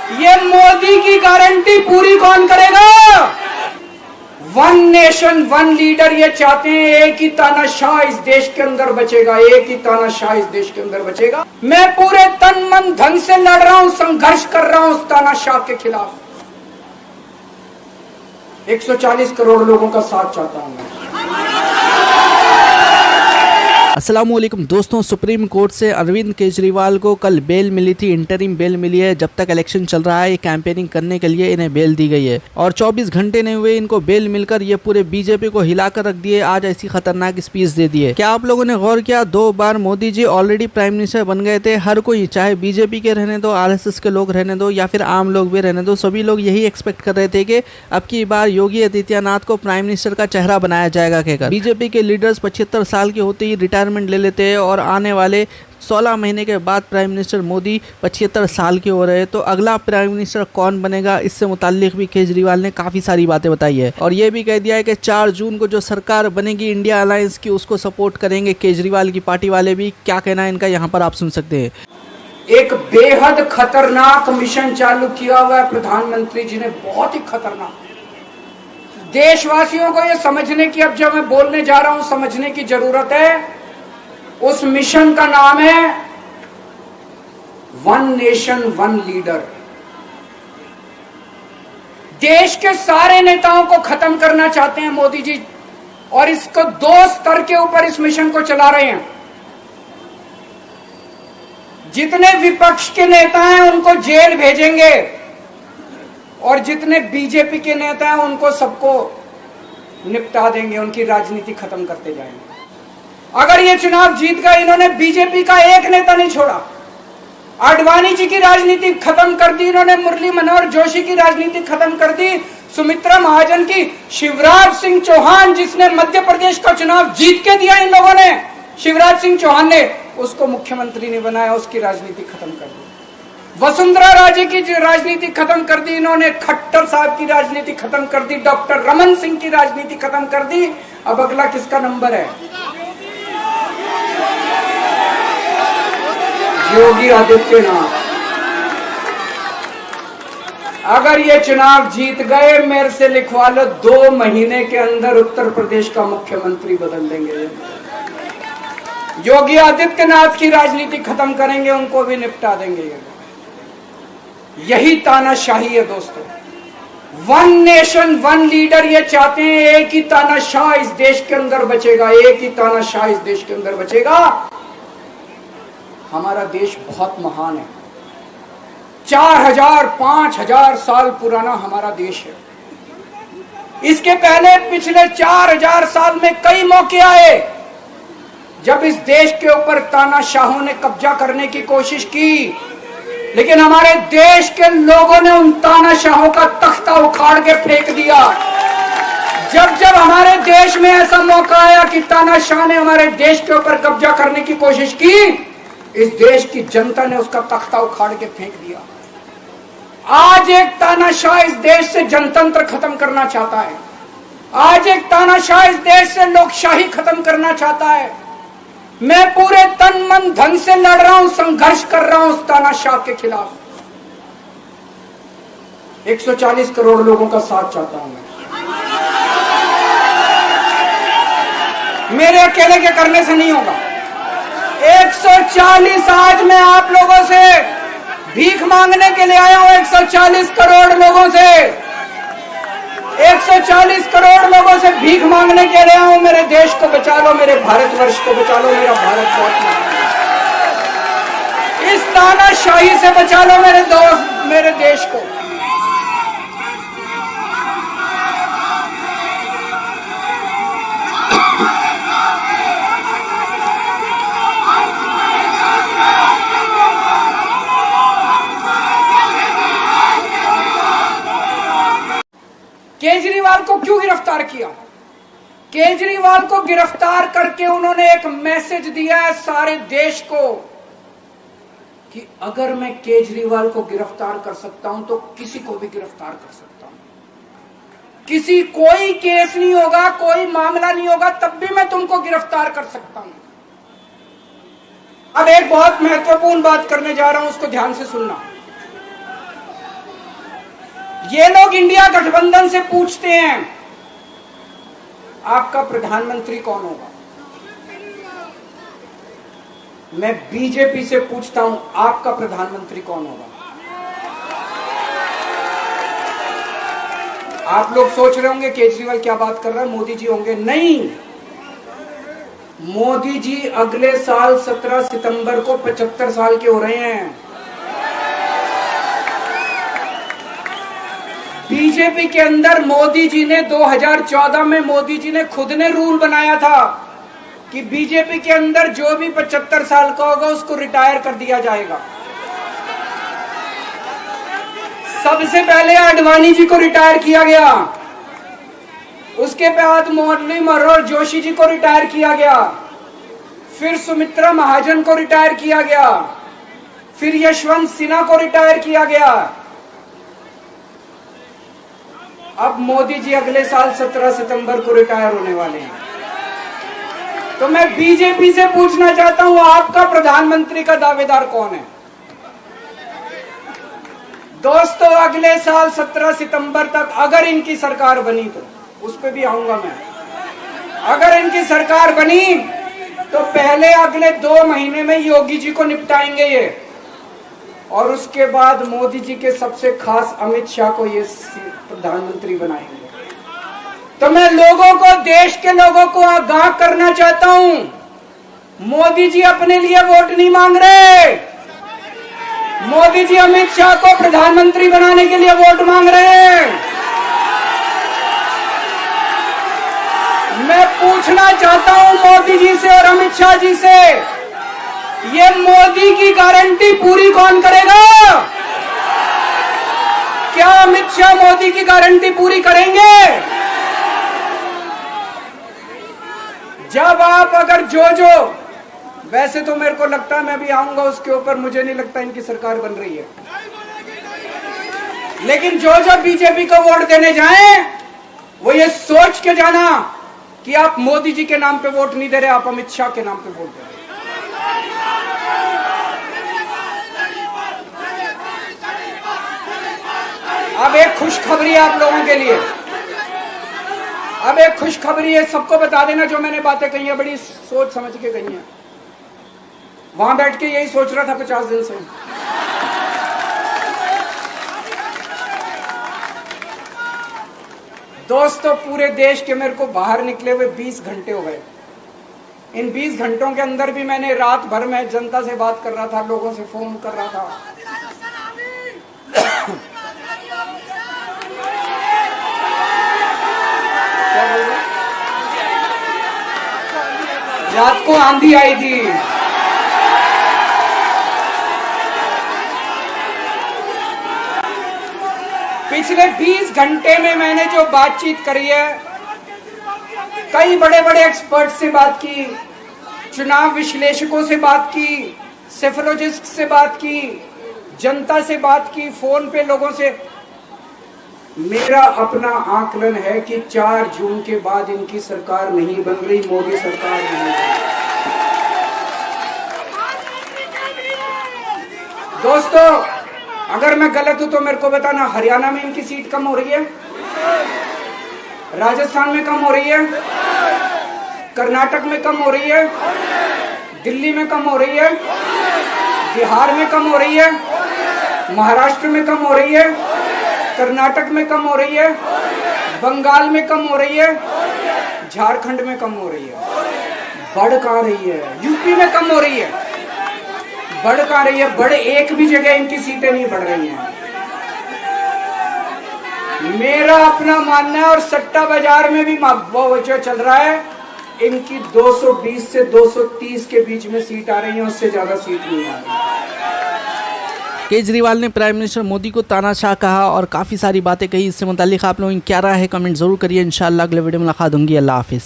ये मोदी की गारंटी पूरी कौन करेगा? वन नेशन वन लीडर ये चाहते हैं। एक ही तानाशाह इस देश के अंदर बचेगा, एक ही तानाशाह इस देश के अंदर बचेगा। मैं पूरे तन मन धन से लड़ रहा हूं, संघर्ष कर रहा हूं उस तानाशाह के खिलाफ। 140 करोड़ लोगों का साथ चाहता हूं मैं। अस्सलामुअलैकुम दोस्तों, सुप्रीम कोर्ट से अरविंद केजरीवाल को कल बेल मिली थी, इंटरिम बेल मिली है। जब तक इलेक्शन चल रहा है कैंपेनिंग करने के लिए इन्हें बेल दी गई है और 24 घंटे नहीं हुए इनको बेल मिलकर ये पूरे बीजेपी को हिलाकर रख दिए। आज ऐसी खतरनाक स्पीच दे दी है। क्या आप लोगों ने गौर किया? 2 बार Modi ji already prime minister बन गए थे। हर कोई, चाहे बीजेपी के रहने दो, RSS के लोग रहने दो या फिर आम लोग भी रहने दो, सभी लोग यही एक्सपेक्ट कर रहे थे कि अब की बार योगी आदित्यनाथ को प्राइम मिनिस्टर का चेहरा बनाया जाएगा कहकर। बीजेपी के लीडर्स 75 साल के होते ही रिटायरमेंट ले लेते हैं और आने वाले 16 महीने के बाद प्राइम मिनिस्टर मोदी 75 साल के हो रहे हैं। तो अगला प्राइम मिनिस्टर कौन बनेगा, इससे मुताल्लिक भी केजरीवाल ने काफ़ी सारी बातें बताई है और ये भी कह दिया है कि 4 जून को जो सरकार बनेगी इंडिया अलायंस की, उसको सपोर्ट करेंगे केजरीवाल की पार्टी वाले भी। क्या कहना है इनका, यहाँ पर आप सुन सकते हैं। एक बेहद खतरनाक मिशन चालू किया हुआ है प्रधानमंत्री जी ने, बहुत ही खतरनाक। देशवासियों को यह समझने की, अब जब मैं बोलने जा रहा हूं, समझने की जरूरत है। उस मिशन का नाम है वन नेशन वन लीडर। देश के सारे नेताओं को खत्म करना चाहते हैं मोदी जी और इसको 2 स्तर के ऊपर इस मिशन को चला रहे हैं। जितने विपक्ष के नेता हैं उनको जेल भेजेंगे और जितने बीजेपी के नेता हैं उनको सबको निपटा देंगे, उनकी राजनीति खत्म करते जाएंगे। अगर ये चुनाव जीत गए, इन्होंने बीजेपी का एक नेता नहीं छोड़ा। आडवाणी जी की राजनीति खत्म कर दी इन्होंने, मुरली मनोहर जोशी की राजनीति खत्म कर दी, सुमित्रा महाजन की, शिवराज सिंह चौहान जिसने मध्य प्रदेश का चुनाव जीत के दिया इन लोगों ने, शिवराज सिंह चौहान ने उसको मुख्यमंत्री नहीं बनाया, उसकी राजनीति खत्म कर दी। वसुंधरा राजे की राजनीति खत्म कर दी इन्होंने, खट्टर साहब की राजनीति खत्म कर दी, डॉक्टर रमन सिंह की राजनीति खत्म कर दी। अब अगला किसका नंबर है? योगी आदित्यनाथ। अगर ये चुनाव जीत गए, मेरे से लिखवा लो, 2 महीने के अंदर उत्तर प्रदेश का मुख्यमंत्री बदल देंगे। योगी आदित्यनाथ की राजनीति खत्म करेंगे, उनको भी निपटा देंगे। यही तानाशाही है दोस्तों। वन नेशन वन लीडर ये चाहते हैं। एक ही तानाशाह इस देश के अंदर बचेगा, एक ही तानाशाह इस देश के अंदर बचेगा। हमारा देश बहुत महान है, 4000 5000 साल पुराना हमारा देश है। इसके पहले पिछले 4000 साल में कई मौके आए जब इस देश के ऊपर तानाशाहों ने कब्जा करने की कोशिश की, लेकिन हमारे देश के लोगों ने उन तानाशाहों का तख्ता उखाड़ के फेंक दिया। जब जब हमारे देश में ऐसा मौका आया कि तानाशाह ने हमारे देश के ऊपर कब्जा करने की कोशिश की, इस देश की जनता ने उसका तख्ता उखाड़ के फेंक दिया। आज एक तानाशाह इस देश से जनतंत्र खत्म करना चाहता है। आज एक तानाशाह इस देश से लोकशाही खत्म करना चाहता है। मैं पूरे तन मन धन से लड़ रहा हूं, संघर्ष कर रहा हूं उस तानाशाह के खिलाफ। 140 करोड़ लोगों का साथ चाहता हूं मैं। मेरे अकेले के करने से नहीं होगा। 140 आज मैं आप लोगों से भीख मांगने के लिए आया हूं, 140 करोड़ लोगों से, 140 करोड़ लोगों से भीख मांगने के लिए आया हूं। मेरे देश को बचा लो, मेरे भारतवर्ष को बचा लो, मेरा भारत बहुत महान है। इस तानाशाही से बचा लो मेरे दोस्त, मेरे देश को। केजरीवाल को क्यों गिरफ्तार किया? केजरीवाल को गिरफ्तार करके उन्होंने एक मैसेज दिया है सारे देश को कि अगर मैं केजरीवाल को गिरफ्तार कर सकता हूं तो किसी को भी गिरफ्तार कर सकता हूं। कोई केस नहीं होगा, कोई मामला नहीं होगा, तब भी मैं तुमको गिरफ्तार कर सकता हूं। अब एक बहुत महत्वपूर्ण बात करने जा रहा हूं, उसको ध्यान से सुनना। ये लोग इंडिया गठबंधन से पूछते हैं आपका प्रधानमंत्री कौन होगा। मैं बीजेपी से पूछता हूं आपका प्रधानमंत्री कौन होगा। आप लोग सोच रहे होंगे केजरीवाल क्या बात कर रहा है, मोदी जी होंगे। नहीं, मोदी जी अगले साल 17 सितंबर को 75 साल के हो रहे हैं। बीजेपी के अंदर मोदी जी ने 2014 में मोदी जी ने खुद ने रूल बनाया था कि बीजेपी के अंदर जो भी 75 साल का होगा उसको रिटायर कर दिया जाएगा। सबसे पहले आडवाणी जी को रिटायर किया गया, उसके बाद मुरली मनोहर जोशी जी को रिटायर किया गया, फिर सुमित्रा महाजन को रिटायर किया गया, फिर यशवंत सिन्हा को रिटायर किया गया। अब मोदी जी अगले साल 17 सितंबर को रिटायर होने वाले हैं। तो मैं बीजेपी से पूछना चाहता हूं आपका प्रधानमंत्री का दावेदार कौन है। दोस्तों, अगले साल 17 सितंबर तक अगर इनकी सरकार बनी, तो उस पर भी आऊंगा मैं, अगर इनकी सरकार बनी तो पहले अगले 2 महीने में योगी जी को निपटाएंगे ये, और उसके बाद मोदी जी के सबसे खास अमित शाह को ये प्रधानमंत्री बनाएंगे। तो मैं लोगों को, देश के लोगों को आगाह करना चाहता हूं, मोदी जी अपने लिए वोट नहीं मांग रहे, मोदी जी अमित शाह को प्रधानमंत्री बनाने के लिए वोट मांग रहे हैं। मैं पूछना चाहता हूं मोदी जी से और अमित शाह जी से, ये मोदी की गारंटी पूरी कौन करेगा? क्या अमित शाह मोदी की गारंटी पूरी करेंगे? जब आप अगर जो वैसे तो मेरे को लगता है मैं भी आऊंगा उसके ऊपर, मुझे नहीं लगता इनकी सरकार बन रही है, लेकिन जो बीजेपी को वोट देने जाएं वो ये सोच के जाना कि आप मोदी जी के नाम पे वोट नहीं दे रहे, आप अमित शाह के नाम पे वोट दे रहे। अब एक खुशखबरी है आप लोगों के लिए, अब एक खुशखबरी है, सबको बता देना जो मैंने बातें कही है बड़ी सोच समझ के कही है। वहां बैठ के यही सोच रहा था 50 दिन से। दोस्तों, पूरे देश के मेरे को बाहर निकले हुए 20 घंटे हो गए। इन 20 घंटों के अंदर भी मैंने रात भर में जनता से बात कर रहा था, लोगों से फोन कर रहा था। रात को आंधी आई थी, पिछले 20 घंटे में मैंने जो बातचीत करी है, कई बड़े बड़े एक्सपर्ट से बात की, चुनाव विश्लेषकों से बात की, सेफोलॉजिस्ट से बात की, जनता से बात की, फोन पे लोगों से। मेरा अपना आकलन है कि 4 जून के बाद इनकी सरकार नहीं बन रही, मोदी सरकार नहीं बन रही। दोस्तों, अगर मैं गलत हूं तो मेरे को बताना। हरियाणा में इनकी सीट कम हो रही है, राजस्थान में कम हो रही है, कर्नाटक में कम हो रही है, दिल्ली में कम हो रही है, बिहार में कम हो रही है, महाराष्ट्र में कम हो रही है, कर्नाटक में कम हो रही है, बंगाल में कम हो रही है, झारखंड में कम हो रही है। बढ़ कहां रही है? यूपी में कम हो रही है, बढ़ कहां रही है? बड़े एक भी जगह इनकी सीटें नहीं बढ़ रही हैं। मेरा अपना मानना है, और सट्टा बाजार में भी जो चल रहा है, इनकी 220 से 230 के बीच में सीट आ रही है, उससे ज्यादा सीट नहीं आ रही। केजरीवाल ने प्राइम मिनिस्टर मोदी को तानाशाह कहा और काफ़ी सारी बातें कही। इससे मुताल्लिक आप लोगों की क्या राय है, कमेंट जरूर करिए। इंशाअल्लाह अगले वीडियो में मुलाकात होंगी। अल्लाह हाफिज़।